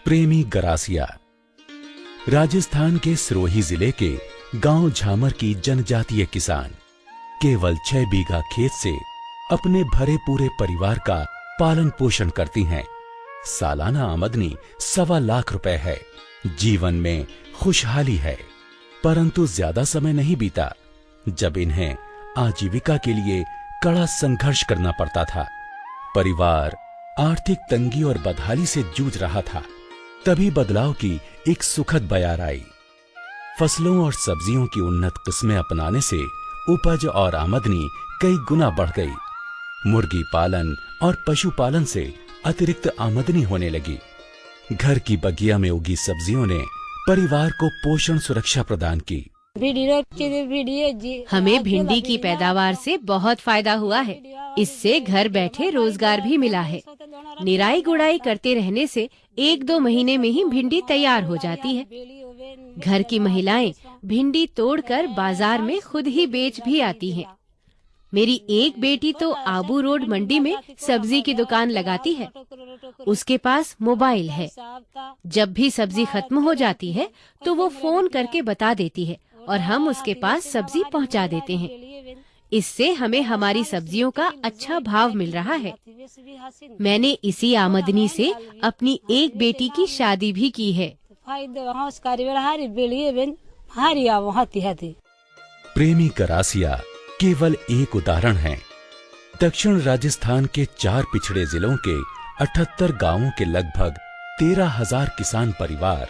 प्रेमी गरासिया। राजस्थान के सिरोही जिले के गांव झामर की जनजातीय किसान केवल 6 बीघा खेत से अपने भरे पूरे परिवार का पालन पोषण करती हैं। सालाना आमदनी 1.25 लाख रुपए है। जीवन में खुशहाली है, परंतु ज्यादा समय नहीं बीता जब इन्हें आजीविका के लिए कड़ा संघर्ष करना पड़ता था। परिवार आर्थिक तंगी और बदहाली से जूझ रहा था। तभी बदलाव की एक सुखद बयार आई। फसलों और सब्जियों की उन्नत किस्में अपनाने से उपज और आमदनी कई गुना बढ़ गई। मुर्गी पालन और पशुपालन से अतिरिक्त आमदनी होने लगी। घर की बगिया में उगी सब्जियों ने परिवार को पोषण सुरक्षा प्रदान की। हमें भिंडी की पैदावार से बहुत फायदा हुआ है। इससे घर बैठे रोजगार भी मिला है। निराई गुड़ाई करते रहने से 1-2 महीने में ही भिंडी तैयार हो जाती है। घर की महिलाएं भिंडी तोड़कर बाजार में खुद ही बेच भी आती हैं। मेरी एक बेटी तो आबू रोड मंडी में सब्जी की दुकान लगाती है। उसके पास मोबाइल है। जब भी सब्जी खत्म हो जाती है तो वो फोन करके बता देती है और हम उसके पास सब्जी पहुंचा देते हैं। इससे हमें हमारी सब्जियों का अच्छा भाव मिल रहा है। मैंने इसी आमदनी से अपनी एक बेटी की शादी भी की है। प्रेमी गरासिया केवल एक उदाहरण है। दक्षिण राजस्थान के 4 पिछड़े जिलों के 78 गांवों के लगभग 13,000 किसान परिवार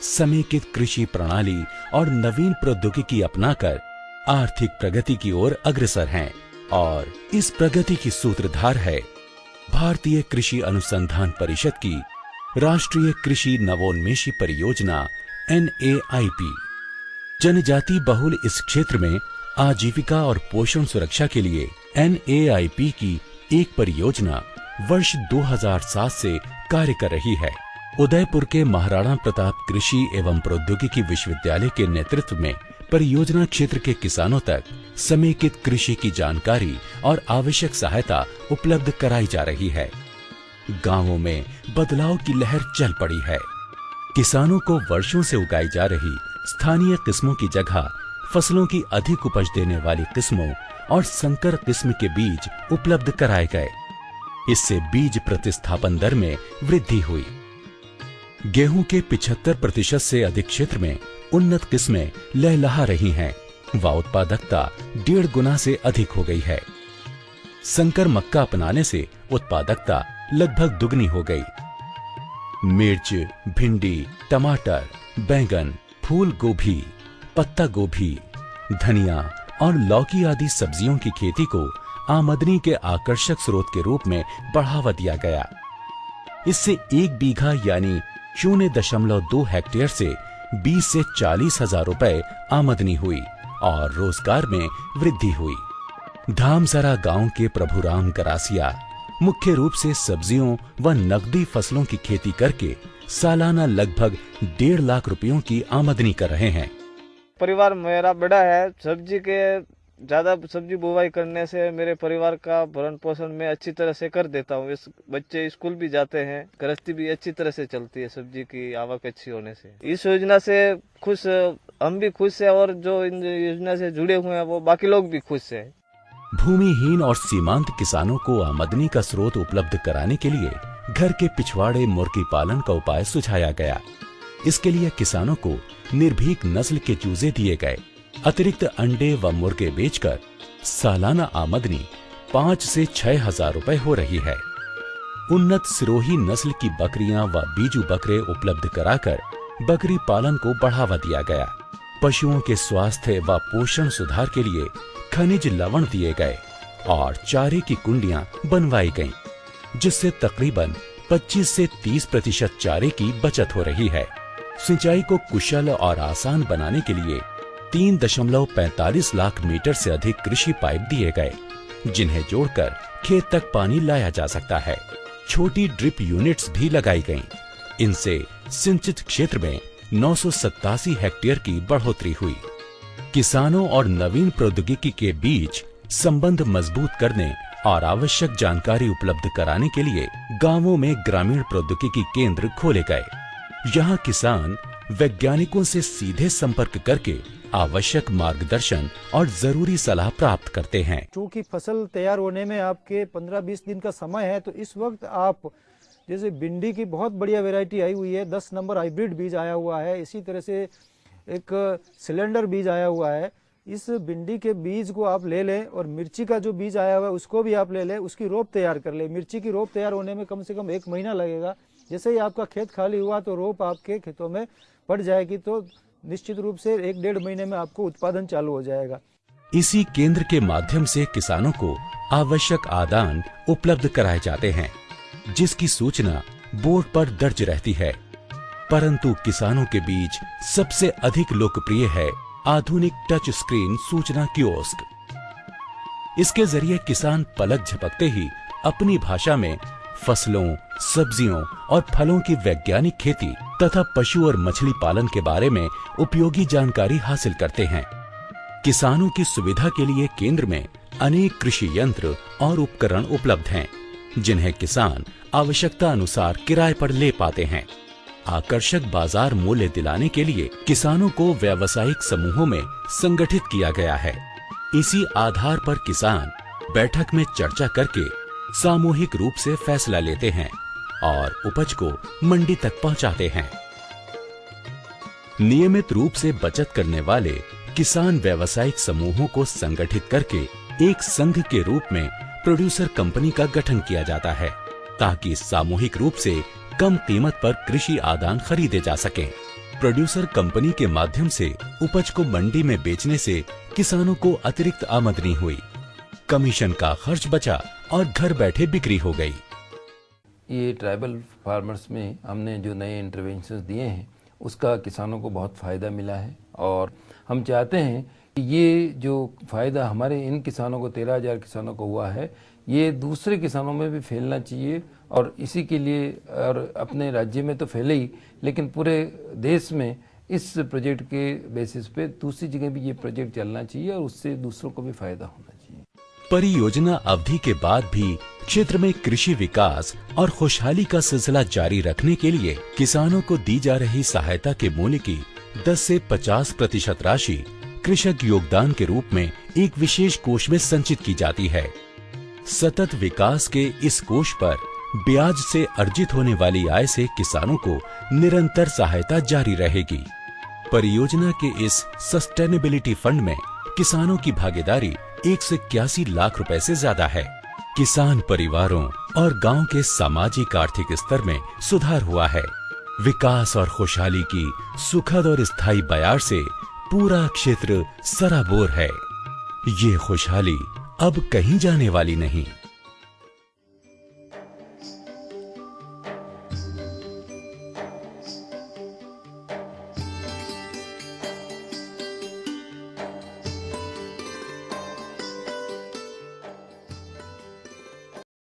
समेकित कृषि प्रणाली और नवीन प्रौद्योगिकी अपनाकर आर्थिक प्रगति की ओर अग्रसर हैं और इस प्रगति की सूत्रधार है भारतीय कृषि अनुसंधान परिषद की राष्ट्रीय कृषि नवोन्मेषी परियोजना NAIP। जनजाति बहुल इस क्षेत्र में आजीविका और पोषण सुरक्षा के लिए NAIP की एक परियोजना वर्ष 2007 से कार्य कर रही है। उदयपुर के महाराणा प्रताप कृषि एवं प्रौद्योगिकी विश्वविद्यालय के नेतृत्व में परियोजना क्षेत्र के किसानों तक समेकित कृषि की जानकारी और आवश्यक सहायता उपलब्ध कराई जा रही है। गांवों में बदलाव की लहर चल पड़ी है। किसानों को वर्षों से उगाई जा रही स्थानीय किस्मों की जगह फसलों की अधिक उपज देने वाली किस्मों और संकर किस्म के बीज उपलब्ध कराए गए। इससे बीज प्रतिस्थापन दर में वृद्धि हुई। गेहूं के 75% से अधिक क्षेत्र में उन्नत किस्में लहलहा रही हैं व उत्पादकता 1.5 गुना से अधिक हो गई है। संकर मक्का अपनाने से उत्पादकता लगभग दुगनी हो गई। मिर्च, भिंडी, टमाटर, बैंगन, फूल गोभी, पत्ता गोभी, धनिया और लौकी आदि सब्जियों की खेती को आमदनी के आकर्षक स्रोत के रूप में बढ़ावा दिया गया। इससे 1 बीघा यानी 0.2 हेक्टेयर से 20 से 40 हजार रुपए आमदनी हुई और रोजगार में वृद्धि हुई। धामसरा गांव के प्रभुराम गरासिया मुख्य रूप से सब्जियों व नकदी फसलों की खेती करके सालाना लगभग 1.5 लाख रुपयों की आमदनी कर रहे हैं। परिवार मेरा बड़ा है। ज्यादा सब्जी बुवाई करने से मेरे परिवार का भरण पोषण मैं अच्छी तरह से कर देता हूँ। इस बच्चे स्कूल भी जाते हैं, गृहस्थी भी अच्छी तरह से चलती है सब्जी की आवक अच्छी होने से। इस योजना से खुश हम भी खुश है और जो इन योजना से जुड़े हुए हैं वो बाकी लोग भी खुश है। भूमिहीन और सीमांत किसानों को आमदनी का स्रोत उपलब्ध कराने के लिए घर के पिछवाड़े मुर्गी पालन का उपाय सुझाया गया। इसके लिए किसानों को निर्भीक नस्ल के चूजे दिए गए। अतिरिक्त अंडे व मुर्गे बेचकर सालाना आमदनी 5 से 6 हजार रुपए हो रही है। उन्नत सिरोही नस्ल की बकरियां व बीजू बकरे उपलब्ध कराकर बकरी पालन को बढ़ावा दिया गया। पशुओं के स्वास्थ्य व पोषण सुधार के लिए खनिज लवण दिए गए और चारे की कुंडियां बनवाई गईं, जिससे तकरीबन 25 से 30% चारे की बचत हो रही है। सिंचाई को कुशल और आसान बनाने के लिए 3.45 लाख मीटर से अधिक कृषि पाइप दिए गए, जिन्हें जोड़कर खेत तक पानी लाया जा सकता है। छोटी ड्रिप यूनिट्स भी लगाई गईं। इनसे सिंचित क्षेत्र में 987 हेक्टेयर की बढ़ोतरी हुई। किसानों और नवीन प्रौद्योगिकी के बीच संबंध मजबूत करने और आवश्यक जानकारी उपलब्ध कराने के लिए गांवों में ग्रामीण प्रौद्योगिकी केंद्र खोले गए। यहाँ किसान वैज्ञानिकों से सीधे संपर्क करके आवश्यक मार्गदर्शन और जरूरी सलाह प्राप्त करते हैं। चूँकि फसल तैयार होने में आपके 15-20 दिन का समय है, तो इस वक्त आप जैसे भिंडी की बहुत बढ़िया वैरायटी आई हुई है, 10 नंबर हाइब्रिड बीज आया हुआ है, इसी तरह से एक सिलेंडर बीज आया हुआ है। इस भिंडी के बीज को आप ले लें और मिर्ची का जो बीज आया हुआ है उसको भी आप ले लें, उसकी रोप तैयार कर लें। मिर्ची की रोप तैयार होने में कम से कम 1 महीना लगेगा। जैसे ही आपका खेत खाली हुआ तो रोप आपके खेतों में पड़ जाएगी, तो निश्चित रूप से 1-1.5 महीने में आपको उत्पादन चालू हो जाएगा। इसी केंद्र के माध्यम से किसानों को आवश्यक आदान उपलब्ध कराए जाते हैं, जिसकी सूचना बोर्ड पर दर्ज रहती है। परंतु किसानों के बीच सबसे अधिक लोकप्रिय है आधुनिक टच स्क्रीन सूचना कियोस्क। इसके जरिए किसान पलक झपकते ही अपनी भाषा में फसलों, सब्जियों और फलों की वैज्ञानिक खेती तथा पशु और मछली पालन के बारे में उपयोगी जानकारी हासिल करते हैं। किसानों की सुविधा के लिए केंद्र में अनेक कृषि यंत्र और उपकरण उपलब्ध हैं, जिन्हें किसान आवश्यकता अनुसार किराए पर ले पाते हैं। आकर्षक बाजार मूल्य दिलाने के लिए किसानों को व्यावसायिक समूहों में संगठित किया गया है। इसी आधार पर किसान बैठक में चर्चा करके सामूहिक रूप से फैसला लेते हैं और उपज को मंडी तक पहुंचाते हैं। नियमित रूप से बचत करने वाले किसान व्यावसायिक समूहों को संगठित करके एक संघ के रूप में प्रोड्यूसर कंपनी का गठन किया जाता है, ताकि सामूहिक रूप से कम कीमत पर कृषि आदान खरीदे जा सके। प्रोड्यूसर कंपनी के माध्यम से उपज को मंडी में बेचने से किसानों को अतिरिक्त आमदनी हुई, कमीशन का खर्च बचा और घर बैठे बिक्री हो गई। ये ट्राइबल फार्मर्स में हमने जो नए इंटरवेंशंस दिए हैं उसका किसानों को बहुत फ़ायदा मिला है, और हम चाहते हैं कि ये जो फ़ायदा हमारे इन किसानों को 13,000 किसानों को हुआ है, ये दूसरे किसानों में भी फैलना चाहिए। और इसी के लिए, और अपने राज्य में तो फैले ही, लेकिन पूरे देश में इस प्रोजेक्ट के बेसिस पे दूसरी जगह भी ये प्रोजेक्ट चलना चाहिए और उससे दूसरों को भी फायदा होना चाहिए। परियोजना अवधि के बाद भी क्षेत्र में कृषि विकास और खुशहाली का सिलसिला जारी रखने के लिए किसानों को दी जा रही सहायता के मूल्य की 10 से 50% राशि कृषक योगदान के रूप में एक विशेष कोष में संचित की जाती है। सतत विकास के इस कोष पर ब्याज से अर्जित होने वाली आय से किसानों को निरंतर सहायता जारी रहेगी। परियोजना के इस सस्टेनेबिलिटी फंड में किसानों की भागीदारी 181 लाख रुपए से ज्यादा है। किसान परिवारों और गांव के सामाजिक आर्थिक स्तर में सुधार हुआ है। विकास और खुशहाली की सुखद और स्थायी बयार से पूरा क्षेत्र सराबोर है। ये खुशहाली अब कहीं जाने वाली नहीं।